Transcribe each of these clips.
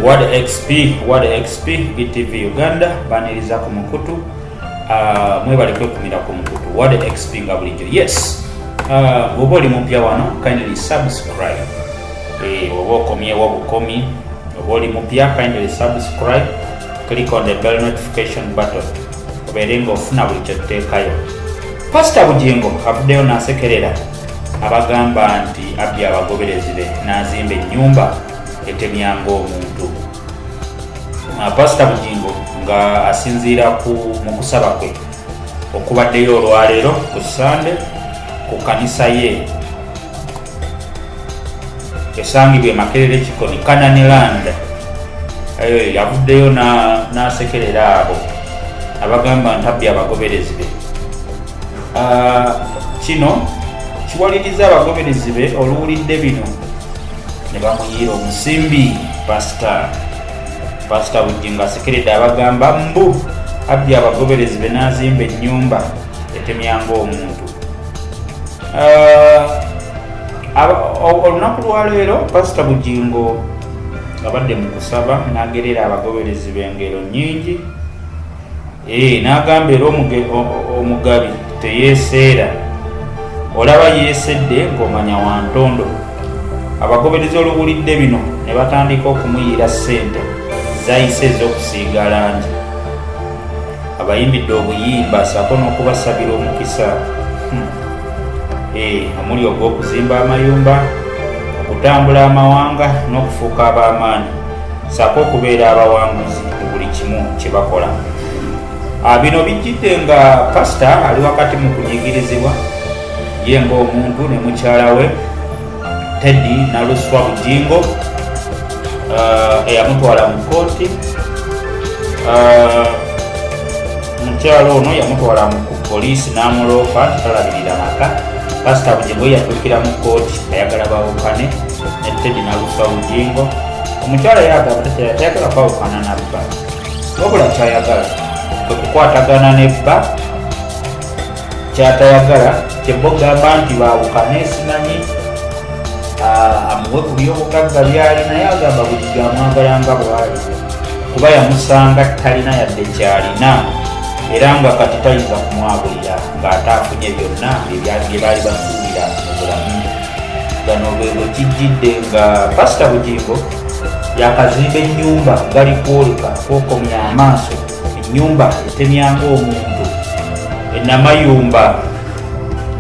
Word XP ETV Uganda baniriza ku mukutu mwebale kwekumira ku mukutu Word XP nga bulijjo. Yes, bw'oba oli mupya wano kindly subscribe. Oba okomyewo bukomi, oba oli mupya kindly subscribe, click on the bell notification button obeere ng'ofuna buli kyetuteekayo. Pastor Bugingo avuddeyo n'asekerera abagamba nti abbye abagoberezi be n'azimba ennyumba etemyanga omuntu. Pastor Bugingo nga asinziira mu kusaba kwe okubaddeyo olwaleero ku Sande ku kanisa ye esangibwa Makerere Kikoni Kananiland. Yavuddeyo n'asekerera abo abagamba nti abbye abagoberezi be. Kino kiwaliriza abagoberezi be oluwulidde bino ne bamuyiira omusimbi. Pastor Bugingo asekeredde abagamba mbu abbye abagoberezi be n'azimba ennyumba etemyanga omuntu. Olunaku lwaleero Pastor Bugingo abadde mu kusaba n'agerera abagoberezi b'engero nnyingi. N'agamba era omugabi teyeeseera, olaba yeesedde ng'omanya wa ntondo. Abagoberezi oluwulidde bino ne batandika okumuyiira ssente zayise ez'okusiiga langi. Abayimbidde obuyimba ssaako n'okubasabira omukisa omuli ogw'okuzimba amayumba, okutambula amawanga n'okufuuka ab'amaanyi, ssaako okubeera abawanguzi mu buli kimu kye bakola. Bino bijjidde nga pastor ali wakati mu kunyigirizibwa ye ng'omuntu ne mukyala we Teddy Naluswa Bugingo eyamutwala mu kooti. Mukyala ono yamutwala mu poliisi n'amuloopa talabirira maka. Pastor Bugingo yatuukira mu kooti ayagala bawukane ne Teddy Naluswa Bugingo. Omukyala tayagala kwawukana nabba, wabula kyayagala kukwatagana nebba. Kyatayagala kyebogamba nti bawukane sinanyi amuwe ku by'obugagga by'alina. Yagamba Bugingo amwagala nga bw'ali kuba yamusanga talina yadde kyalina era nga kati tayinza kumwabulira ng'ate afunye byonna bye baali basuubira mu bulamu. Gano bwe kijjidde nga Pastor Bugingo yakazimba ennyumba gali kwoleka kwokomya amaaso, ennyumba etemyanga omuntu enamayumba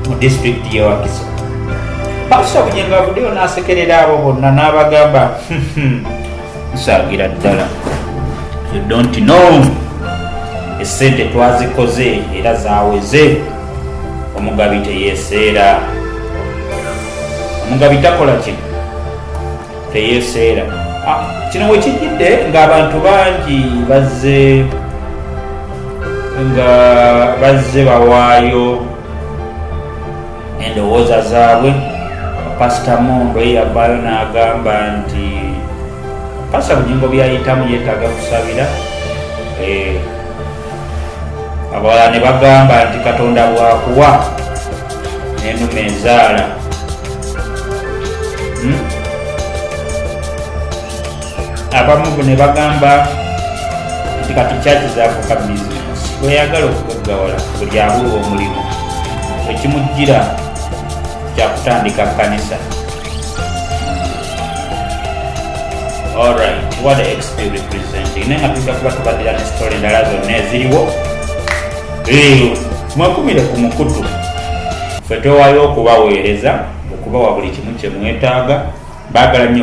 mu disitulikiti y'e Wakiso. Pastor Bugingo avuddeyo n'asekerera abo bonna n'abagamba nsaagira ddala, you don't know essente twazikoze era zaaweze. Omugabi teyeeseera, omugabi takola kino, teyeeseera. Kino we kijjidde ng'abantu bangi bazze bawaayo endowooza zaabwe. Pastor Mondo yavaayo n'agamba nti Pastor Bugingo byayitamu yeetaaga kusabira. Abalala ne bagamba nti Katonda bw'akuwa n'ennume ezaala. Abamu ne bagamba nti kati kyaki zaafuuka bizinesi, bweyagala okugaggawala buli abulwa omulimu ekimujjira kyakutandika kanisa. Alright, Word XP representing naye nga tujja kuba tubaddira ne sitole endala zonna eziriwo. Mwakumire ku mukutu, ffe tewaayo okubaweereza okubawa buli kimu kye mwetaaga. Baagala nnyo